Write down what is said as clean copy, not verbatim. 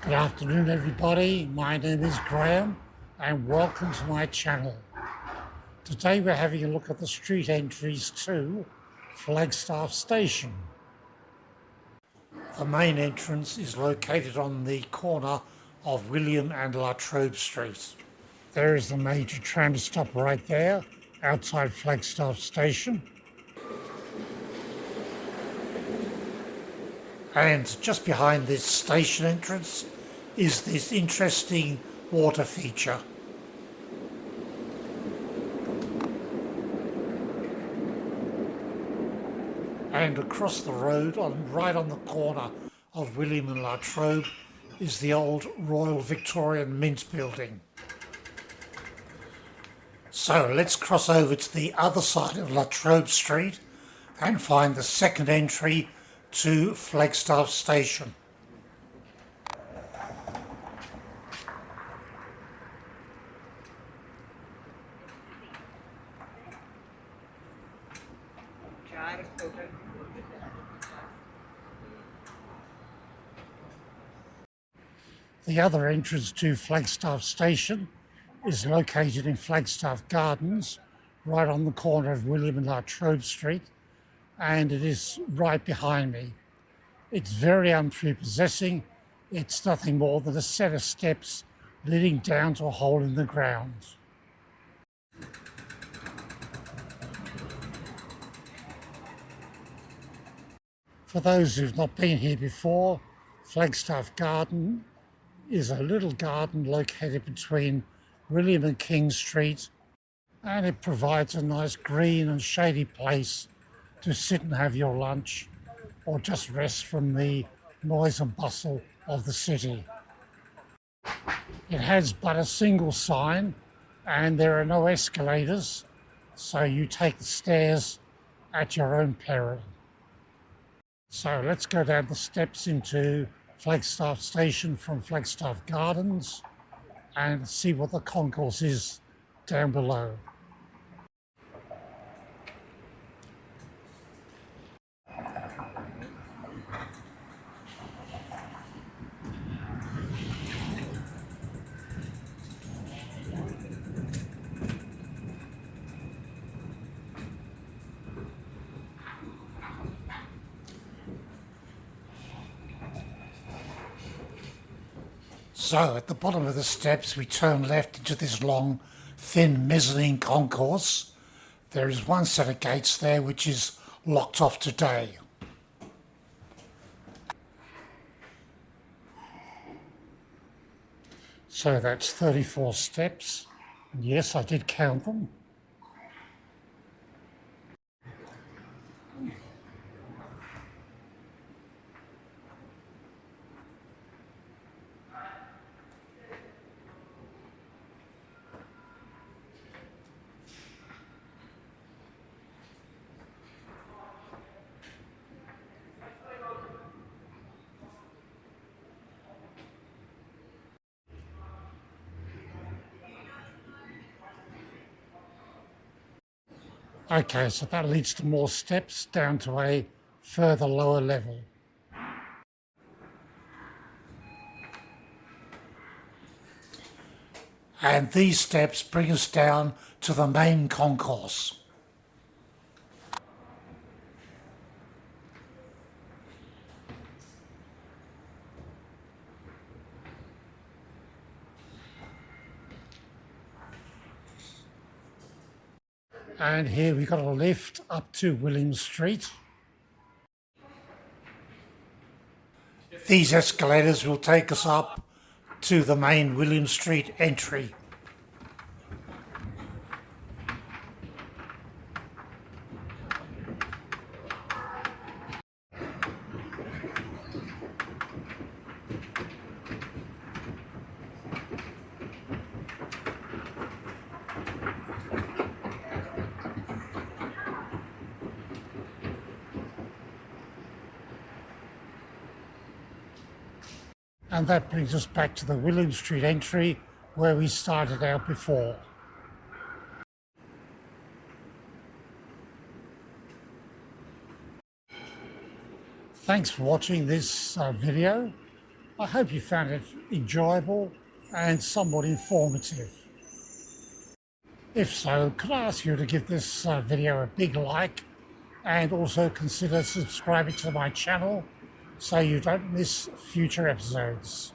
Good afternoon everybody, my name is Graham and welcome to my channel. Today we're having a look at the street entries to Flagstaff Station. The main entrance is located on the corner of William and La Trobe Street. There is the major tram stop right there outside Flagstaff Station. And just behind this station entrance is this interesting water feature. And across the road, right on the corner of William and La Trobe, is the old Royal Victorian Mint building. So let's cross over to the other side of La Trobe Street and find the second entry to Flagstaff Station. The other entrance to Flagstaff Station is located in Flagstaff Gardens, right on the corner of William and La Trobe Street, and it is right behind me. It's very unprepossessing. It's nothing more than a set of steps leading down to a hole in the ground. For those who've not been here before, Flagstaff Garden is a little garden located between William and King Street, and it provides a nice green and shady place to sit and have your lunch or just rest from the noise and bustle of the city. It has but a single sign and there are no escalators, so you take the stairs at your own peril. So let's go down the steps into Flagstaff Station from Flagstaff Gardens and see what the concourse is down below. So at the bottom of the steps we turn left into this long, thin mezzanine concourse. There is one set of gates there which is locked off today. So that's 34 steps. Yes, I did count them. Okay, so that leads to more steps down to a further lower level. And these steps bring us down to the main concourse. And here we've got a lift up to William Street. These escalators will take us up to the main William Street entry. And that brings us back to the William Street entry where we started out before. Thanks for watching this video. I hope you found it enjoyable and somewhat informative. If so, could I ask you to give this video a big like and also consider subscribing to my channel so you don't miss future episodes.